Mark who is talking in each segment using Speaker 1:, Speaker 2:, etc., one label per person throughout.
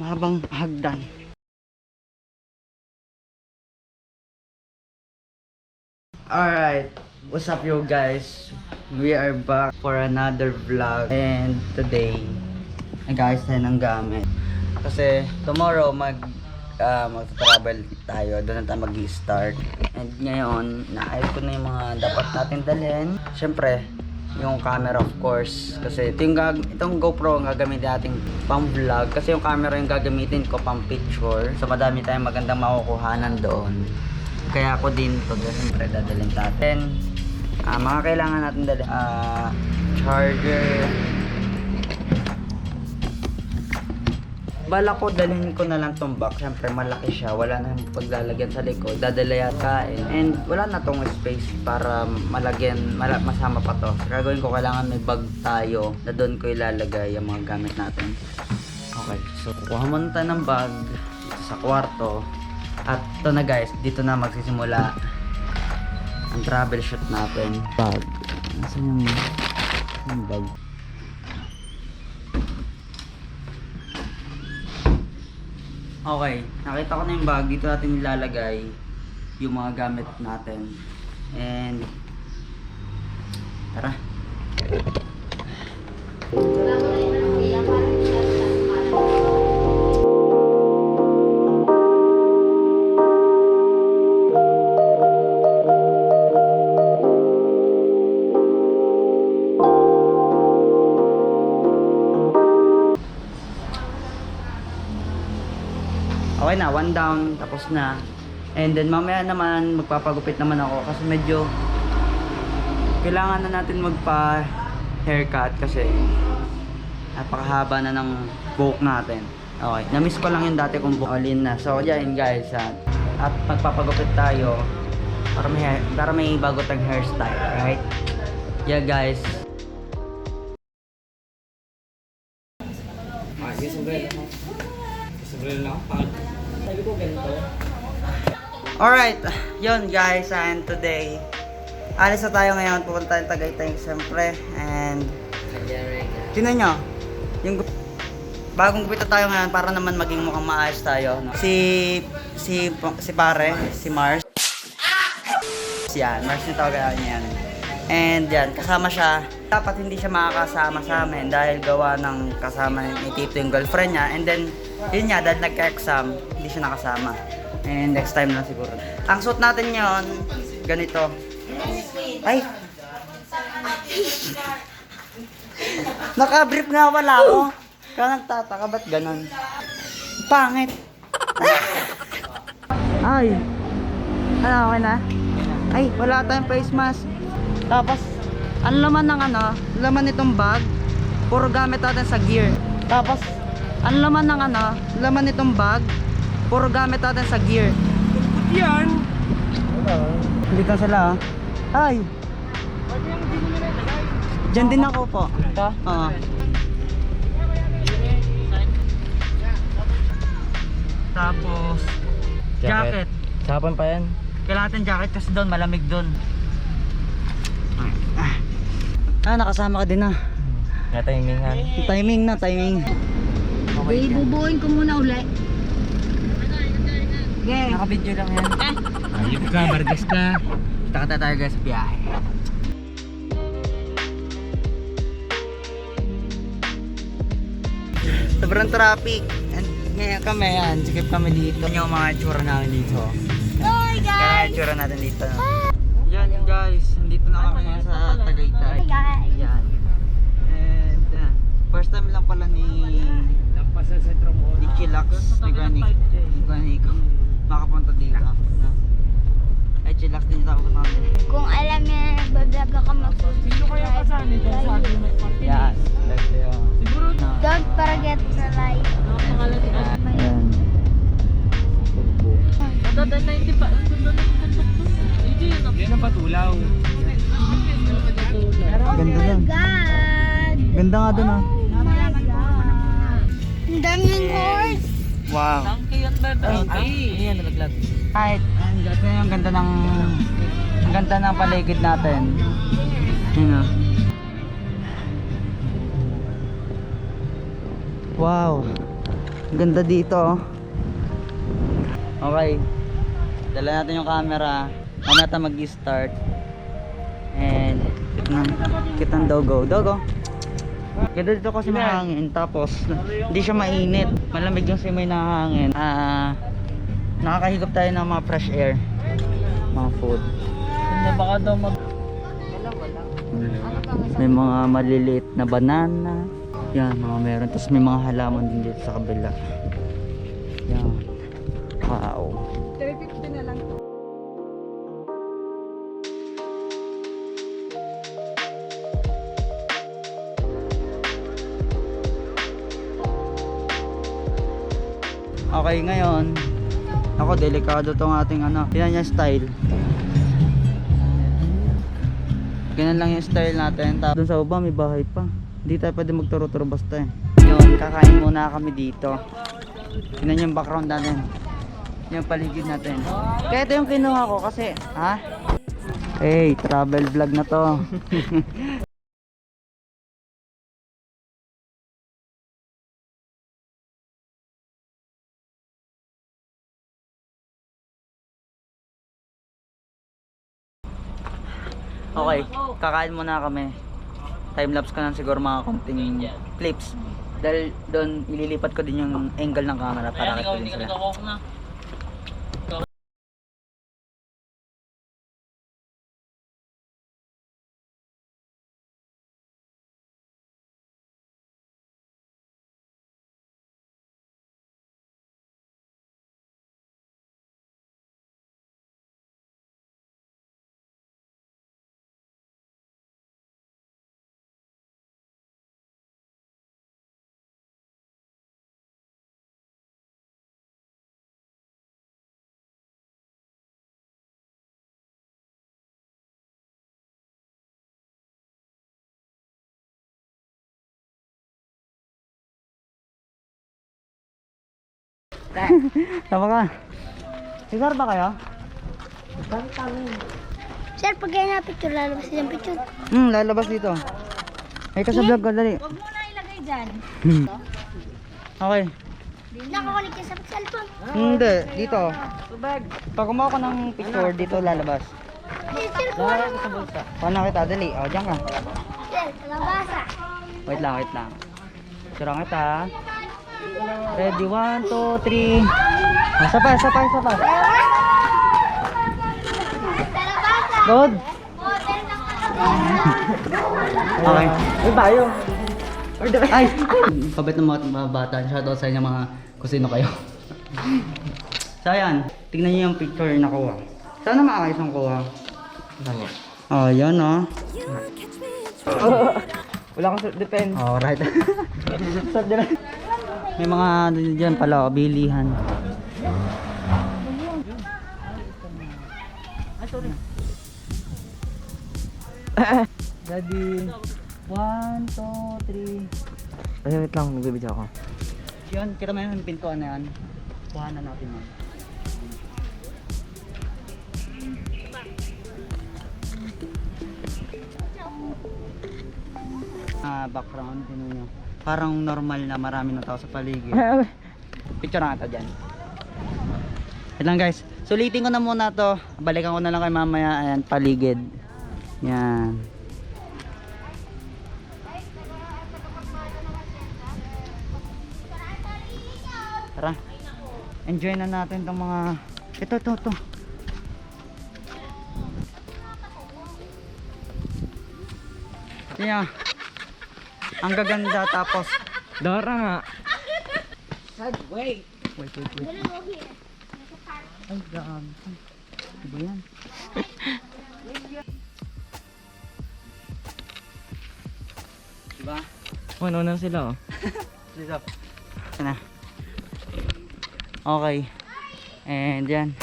Speaker 1: mahabang hagdan. Alright, what's up you guys? We are back for another vlog. And today, nag-ayos tayo ng gamit. Kasi tomorrow mag-travel tayo. Doon na tayo mag-start. And ngayon, naayos ko na yung mga dapat natin dalhin. Siyempre, yung camera of course. Kasi itong GoPro ang gagamitin natin pang vlog. Kasi yung camera yung gagamitin ko pang picture. So madami tayong magandang makukuhanan doon. Kaya ako din to, siyempre dadalhin natin. Mga kailangan natin dalhin. Charger. Bala ko dalhin ko na lang tong box. Siyempre malaki siya, wala na paglalagyan sa likod. Dadala yata and wala na tong space para masama pa to. Gagawin ko, kailangan may bag tayo na doon ko ilalagay yung mga gamit natin. Okay, so kukuha muna tayo ng bag dito sa kwarto. At ito na guys, dito na magsisimula ang travel shoot natin. Bag. Nasaan yung bag? Okay, nakita ko na yung bag. Dito natin nilalagay yung mga gamit natin. And tara. Okay na, one down, tapos na. And then mamaya naman magpapagupit naman ako kasi medyo kailangan na natin magpa haircut kasi napakahaba na ng buhok natin. Okay, na-miss ko lang yung dati kong buhok. All in na. So yan guys, at magpapagupit tayo para may bago tayong hairstyle, right? Yeah guys. Alright, yun guys, and today alis na tayo ngayon, pupunta tayong Tagaytay siyempre. And tingnan nyo yung bagong gupit tayo ngayon para naman maging mukhang maayos tayo, no? Si pare, si Mars. Yan, Mars yung tawagan niya yan. And yan, kasama siya. Dapat hindi siya makakasama sa amin dahil gawa ng kasama ni Tito yung girlfriend niya. And then yun nga, dahil nagka-exam, hindi siya nakasama. And next time na siguro. Ang suit natin yon ganito. Ay! Naka-brief nga wala ako. Kaya nagtataka, ba't ganon? Pangit! Ay! Ano, okay na? Ay, wala tayong face mask. Tapos, ang laman ng laman nitong bag, puro gamit natin sa gear. Tapos, ang laman ng laman nitong bag, puro gamit natin sa gear. Yan! Dito sila, Ay! Diyan din ako po. Ito? Oo. Tapos, jacket.
Speaker 2: Sapon pa yan.
Speaker 1: Kailangan natin jacket kasi doon, malamig doon. Nakasama ka din
Speaker 2: Natimingan.
Speaker 1: Timing.
Speaker 3: Okay, bubuuin ko muna uli. Okay.
Speaker 1: Naka-video lang yan.
Speaker 2: Ayun ka, Martes na.
Speaker 1: Kita tayo guys sa biyahe. Sobrang traffic. And ngayon kami sikip kami dito. Yan yung mga itsura namin dito.
Speaker 3: Hi
Speaker 1: Kaya
Speaker 3: guys!
Speaker 1: itsura natin dito. Yan guys, nandito na kami ngayon sa Tagaytay.
Speaker 3: Hi guys!
Speaker 1: Yan. And first time lang pala ni Chillax, ni Guanico makapunta dito. Ay, Chillax din ako namin.
Speaker 3: Kung alam niya na nagbablog ako mag-subscribe.
Speaker 1: Yes, like
Speaker 3: Don't forget to like.
Speaker 1: Ayan.
Speaker 2: Yan ang patulaw.
Speaker 1: Ganda
Speaker 3: Oh
Speaker 1: dun.
Speaker 3: my God!
Speaker 1: Ganda nga dun
Speaker 3: Oh my God! Ang daming horse!
Speaker 1: Wow.
Speaker 2: Yan, nalaglag.
Speaker 1: Kahit, ito yung ganda ng paligid natin. Yun o. Wow. Ganda dito oh. Okay. Dala natin yung camera. Mamaya tayo mag-start. And kitang dogo. Dogo. Ganda dito kasi mahangin. Tapos hindi siya mainit. Malamig yung simoy na hangin. Nakakahigop tayo ng mga fresh air. Mga food.
Speaker 2: Hindi baka daw mag...
Speaker 1: May mga maliliit na banana. Yan, mga meron. Tapos may mga halaman din dito sa kabila. Yan. Wow.
Speaker 3: 350 na lang to.
Speaker 1: Okay, ngayon. Ako, delikado tong ating ano. Yan yung style. Ganyan lang yung style natin. Doon sa baba may bahay pa. Hindi tayo pwede magturo-turo basta eh. Yun, kakain muna kami dito. Tingnan yung background natin. Yung paligid natin. Kaya ito yung kinuha ko kasi, ha? Hey, travel vlog na to. Okay, kakain muna kami. Timelapse ko lang siguro mga konting clips. Dahil doon ililipat ko din yung angle ng camera para
Speaker 2: Ayan, ikaw
Speaker 1: kita
Speaker 2: hindi ka
Speaker 1: sila.
Speaker 2: nagkakok na.
Speaker 1: Tama ka. Sigar ba kayo?
Speaker 3: Sir, pag kaya na picture, lalabas yung picture.
Speaker 1: Lalabas dito. Ay ka sa vlog ko, dali.
Speaker 3: Huwag mo na ilagay dyan.
Speaker 1: Okay.
Speaker 3: Nakakulik ka sa cellphone.
Speaker 1: Hindi, dito. Pag kumuha ko ng picture, dito lalabas.
Speaker 3: Sir, kuha.
Speaker 1: Paano kita? Dali. O, dyan ka.
Speaker 3: Sir, kalabasa.
Speaker 1: Wait lang, wait lang. Surang kita. Ready, 1, 2, 3. Sabay.
Speaker 3: Kalabasa.
Speaker 1: Good.
Speaker 3: Model ng
Speaker 1: Okay. Uy, bayo. Ay! Pabait ng mga bata. Shoutout sa inyo mga kung sino kayo. So ayan, tignan niyo yung picture na kuha. Sana maayos ang kuha. Oh, yan oh.
Speaker 2: Wala kang self-defense.
Speaker 1: Alright. Stop dyan. May mga dyan pala, bilihan. Daddy. 1, 2, 3.
Speaker 2: Ay, wait lang, nagbibidyo ako.
Speaker 1: Yun, kita mo yung pintuan na yan. Kuhanan natin yun. Background, tingnan nyo. Parang normal na marami na tao sa paligid. Picture na ito dyan. Wait lang guys. Sulitin ko na muna to. Balikan ko na lang kay mamaya. Ayan, paligid. Yan. Tara. Enjoy na natin itong mga... Ito. Tingnan. Ang gaganda tapos...
Speaker 2: Dora nga.
Speaker 1: Wait. Ay, grabe. Ano ba yan? Diba?
Speaker 2: Ano na sila oh.
Speaker 1: Dito. Yan na. Okay. And yan.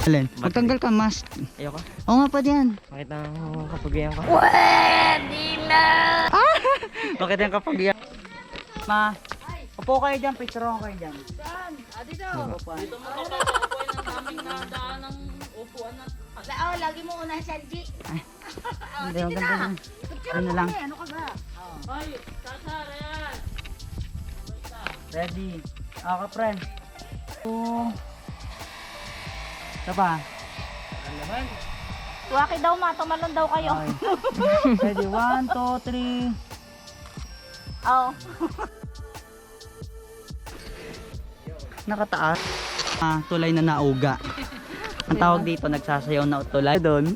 Speaker 1: Alin? Magtanggal ka mask.
Speaker 2: Ayoko.
Speaker 1: Oo nga pa diyan.
Speaker 2: Bakit ang kapagayan ka?
Speaker 1: Bakit yan kapag yan? Ma, upo kayo dyan, picture ko kayo dyan.
Speaker 3: Saan? Dito.
Speaker 1: Upuan.
Speaker 2: Dito mo kapag upuan ng daming na daan ng upuan na
Speaker 3: Oo, lagi mo una siya, G.
Speaker 1: Hindi, ang ganda na. Ano lang.
Speaker 3: Ano ka ba?
Speaker 1: Ready. Okay, friend. Ito pa.
Speaker 3: Waki daw, matumalon daw kayo.
Speaker 1: Okay. Ready, 1, 2, 3.
Speaker 3: Oo.
Speaker 1: Nakataas. Tulay na nauga. Ang tawag dito, nagsasayaw na tulay doon.